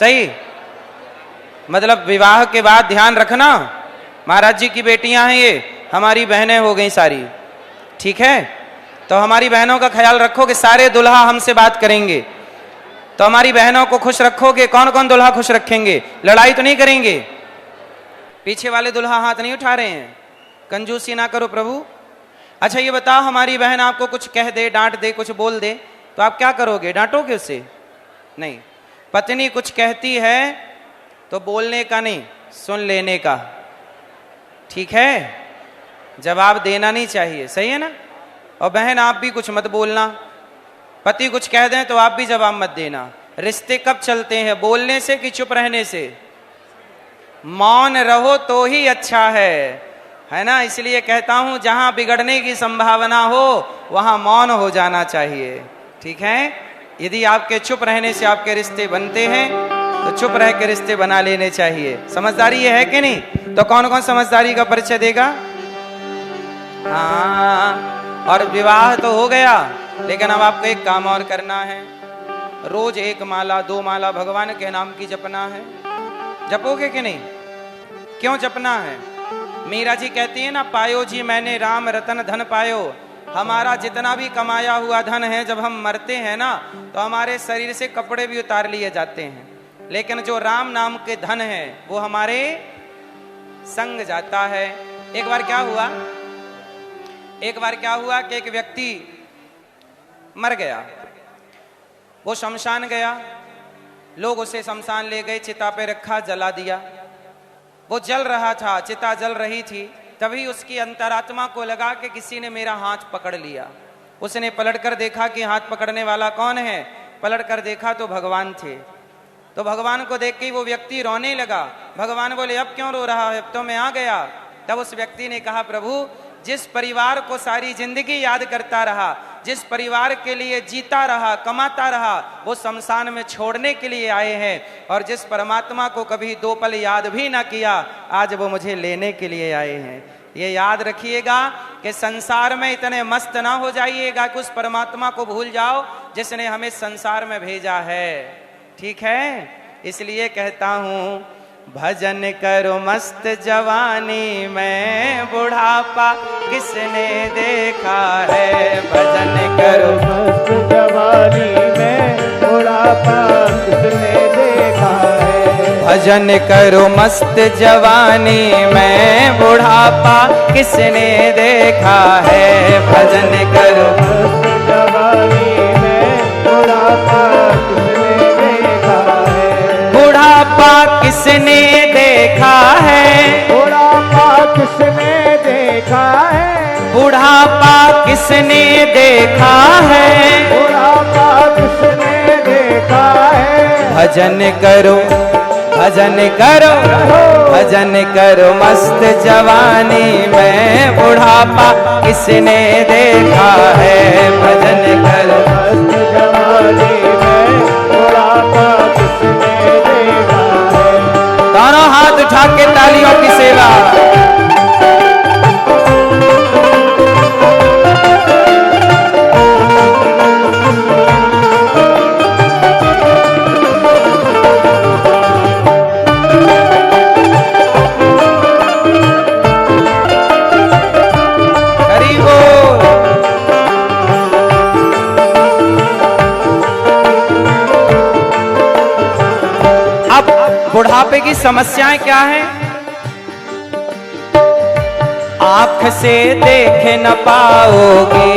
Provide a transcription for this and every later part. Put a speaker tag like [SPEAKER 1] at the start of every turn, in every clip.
[SPEAKER 1] सही, मतलब विवाह के बाद ध्यान रखना, महाराज जी की बेटियां हैं ये, हमारी बहनें हो गई सारी, ठीक है। तो हमारी बहनों का ख्याल रखो कि सारे दुल्हा हमसे बात करेंगे, तो हमारी बहनों को खुश रखोगे। कौन कौन दुल्हा खुश रखेंगे? लड़ाई तो नहीं करेंगे? पीछे वाले दुल्हा हाथ नहीं उठा रहे हैं, कंजूसी ना करो प्रभु। अच्छा ये बताओ, हमारी बहन आपको कुछ कह दे, डांट दे, कुछ बोल दे, तो आप क्या करोगे? डांटोगे उसे? नहीं। पत्नी कुछ कहती है तो बोलने का नहीं, सुन लेने का, ठीक है, जवाब देना नहीं चाहिए, सही है ना। और बहन आप भी कुछ मत बोलना, पति कुछ कह दें तो आप भी जवाब मत देना। रिश्ते कब चलते हैं? बोलने से कि चुप रहने से? मौन रहो तो ही अच्छा है ना। इसलिए कहता हूं जहां बिगड़ने की संभावना हो वहां मौन हो जाना चाहिए, ठीक है। यदि आपके चुप रहने से आपके रिश्ते बनते हैं तो चुप रह के रिश्ते बना लेने चाहिए। समझदारी ये है कि नहीं? तो कौन कौन समझदारी का परिचय देगा? हाँ, और विवाह तो हो गया, लेकिन अब आपको एक काम और करना है। रोज 1 माला 2 माला भगवान के नाम की जपना है। जपोगे कि नहीं? क्यों जपना है? मीरा जी कहती है ना, पायो जी मैंने राम रतन धन पायो। हमारा जितना भी कमाया हुआ धन है, जब हम मरते हैं ना तो हमारे शरीर से कपड़े भी उतार लिए जाते हैं, लेकिन जो राम नाम के धन है वो हमारे संग जाता है। एक बार क्या हुआ कि एक व्यक्ति मर गया, वो शमशान गया, लोग उसे शमशान ले गए, चिता पे रखा, जला दिया। वो जल रहा था, चिता जल रही थी, तभी उसकी अंतरात्मा को लगा कि किसी ने मेरा हाथ पकड़ लिया। उसने पलटकर देखा कि हाथ पकड़ने वाला कौन है। पलटकर देखा तो भगवान थे। तो भगवान को देख के वो व्यक्ति रोने लगा। भगवान बोले, अब क्यों रो रहा है? अब तो मैं आ गया। तब उस व्यक्ति ने कहा, प्रभु जिस परिवार को सारी जिंदगी याद करता रहा, जिस परिवार के लिए जीता रहा, कमाता रहा, वो शमशान में छोड़ने के लिए आए हैं, और जिस परमात्मा को कभी 2 पल याद भी ना किया, आज वो मुझे लेने के लिए आए हैं। ये याद रखिएगा कि संसार में इतने मस्त ना हो जाइएगा कि उस परमात्मा को भूल जाओ जिसने हमें संसार में भेजा है, ठीक है। इसलिए कहता हूं, भजन करो मस्त जवानी में, बुढ़ापा किसने देखा है। भजन करो
[SPEAKER 2] मस्त जवानी में, बुढ़ापा किसने देखा है।
[SPEAKER 1] भजन करो मस्त जवानी में, बुढ़ापा किसने देखा है। भजन करो
[SPEAKER 2] मस्त जवानी में, बुढ़ापा किसने देखा है।
[SPEAKER 1] बुढ़ापा किसने देखा है।
[SPEAKER 2] बुढ़ापा किसने देखा है।
[SPEAKER 1] बुढ़ापा किसने देखा है।
[SPEAKER 2] बुढ़ापा किसने देखा है।
[SPEAKER 1] भजन करो, भजन करो, भजन करो मस्त जवानी में, बुढ़ापा किसने देखा है। भजन करो
[SPEAKER 2] मस्त जवानी में, बुढ़ापा किसने देखा है।
[SPEAKER 1] दोनों हाथ उठा के तालियों की सेवा। बुढ़ापे की समस्याएं क्या हैं? आंख से देख न पाओगे,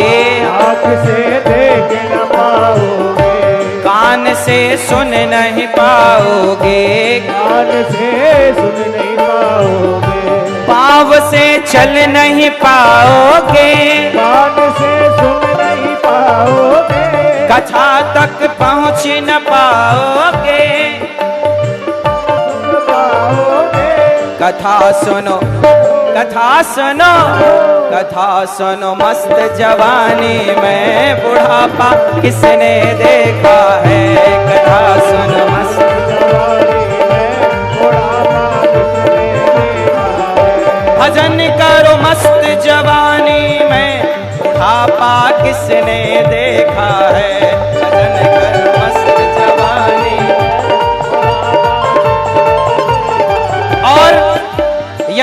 [SPEAKER 2] आंख से देख न पाओगे।
[SPEAKER 1] कान से सुन नहीं पाओगे,
[SPEAKER 2] कान से सुन नहीं पाओगे।
[SPEAKER 1] पाँव से चल नहीं पाओगे,
[SPEAKER 2] कान से सुन नहीं पाओगे।
[SPEAKER 1] कथा तक पहुँच न पाओगे। कथा सुनो, कथा सुनो, कथा सुनो मस्त जवानी में, बुढ़ापा किसने देखा है। कथा सुनो मस्त
[SPEAKER 2] जवानी में, बुढ़ापा किसने देखा है।
[SPEAKER 1] भजन करो मस्त जवानी में, बुढ़ापा किसने देखा है। भजन करो मस्त जवानी में,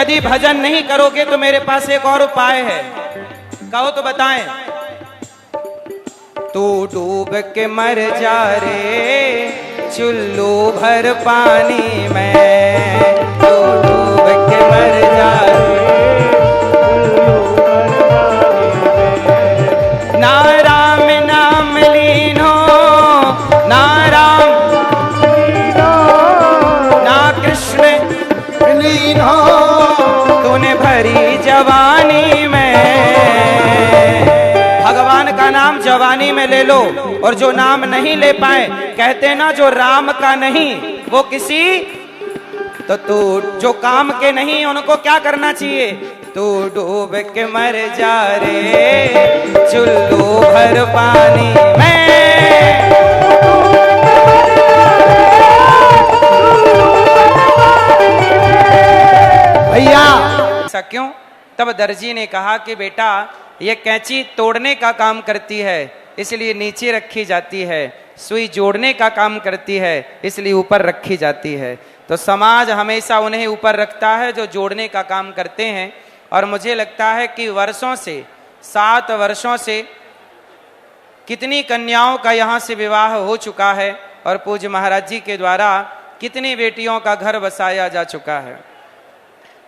[SPEAKER 1] यदि भजन नहीं करोगे तो मेरे पास एक और उपाय है, कहो तो बताएं। तू डूब के मर जा रे चुल्लू भर पानी में, तू डूब के मर जा रे ना राम नाम लीनो, ना राम ना कृष्ण लीनो, तूने भरी जवानी में। भगवान का नाम जवानी में ले लो, और जो नाम नहीं ले पाए, कहते ना जो राम का नहीं वो किसी, तो तू जो काम के नहीं उनको क्या करना चाहिए, तू डूब के मर जा रे चुल्लू भर पानी में। भैया ऐसा क्यों? तब दर्जी ने कहा कि बेटा ये कैंची तोड़ने का काम करती है इसलिए नीचे रखी जाती है, सुई जोड़ने का काम करती है इसलिए ऊपर रखी जाती है। तो समाज हमेशा उन्हें ऊपर रखता है जो जोड़ने का काम करते हैं। और मुझे लगता है कि वर्षों से 7 वर्षों से कितनी कन्याओं का यहाँ से विवाह हो चुका है और पूज्य महाराज जी के द्वारा कितनी बेटियों का घर बसाया जा चुका है।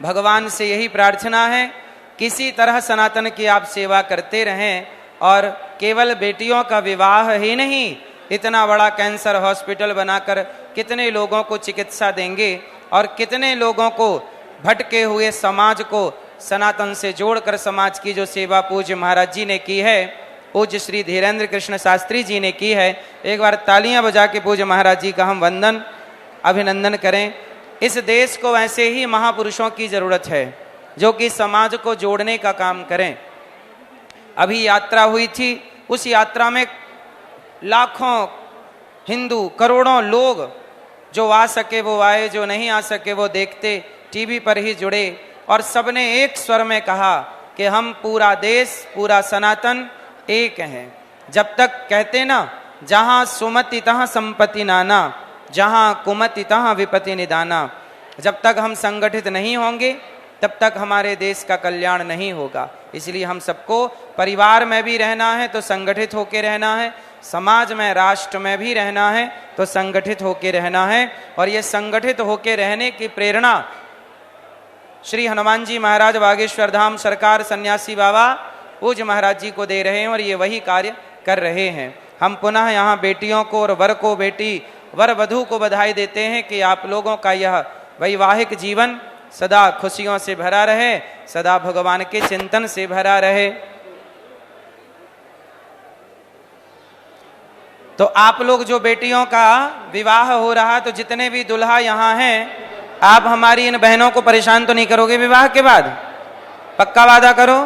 [SPEAKER 1] भगवान से यही प्रार्थना है किसी तरह सनातन की आप सेवा करते रहें, और केवल बेटियों का विवाह ही नहीं, इतना बड़ा कैंसर हॉस्पिटल बनाकर कितने लोगों को चिकित्सा देंगे और कितने लोगों को भटके हुए समाज को सनातन से जोड़कर समाज की जो सेवा पूज्य महाराज जी ने की है, पूज्य श्री धीरेन्द्र कृष्ण शास्त्री जी ने की है। एक बार तालियां बजा के पूज्य महाराज जी का हम वंदन अभिनंदन करें। इस देश को ऐसे ही महापुरुषों की जरूरत है जो कि समाज को जोड़ने का काम करें। अभी यात्रा हुई थी, उस यात्रा में लाखों हिंदू, करोड़ों लोग, जो आ सके वो आए, जो नहीं आ सके वो देखते टीवी पर ही जुड़े, और सबने एक स्वर में कहा कि हम पूरा देश, पूरा सनातन एक हैं। जब तक कहते ना जहां सुमति तहां संपत्ति नाना, जहां कुमति तहां विपत्ति निदाना, जब तक हम संगठित नहीं होंगे तब तक हमारे देश का कल्याण नहीं होगा। इसलिए हम सबको परिवार में भी रहना है तो संगठित होकर रहना है, समाज में, राष्ट्र में भी रहना है तो संगठित होकर रहना है। और ये संगठित होकर रहने की प्रेरणा श्री हनुमान जी महाराज बागेश्वर धाम सरकार सन्यासी बाबा पूज्य महाराज जी को दे रहे हैं और ये वही कार्य कर रहे हैं। हम पुनः यहाँ बेटियों को और वर को, बेटी वर वधू को बधाई देते हैं कि आप लोगों का यह वैवाहिक जीवन सदा खुशियों से भरा रहे, सदा भगवान के चिंतन से भरा रहे। तो आप लोग जो बेटियों का विवाह हो रहा, तो जितने भी दुल्हा यहाँ हैं, आप हमारी इन बहनों को परेशान तो नहीं करोगे विवाह के बाद? पक्का वादा करो।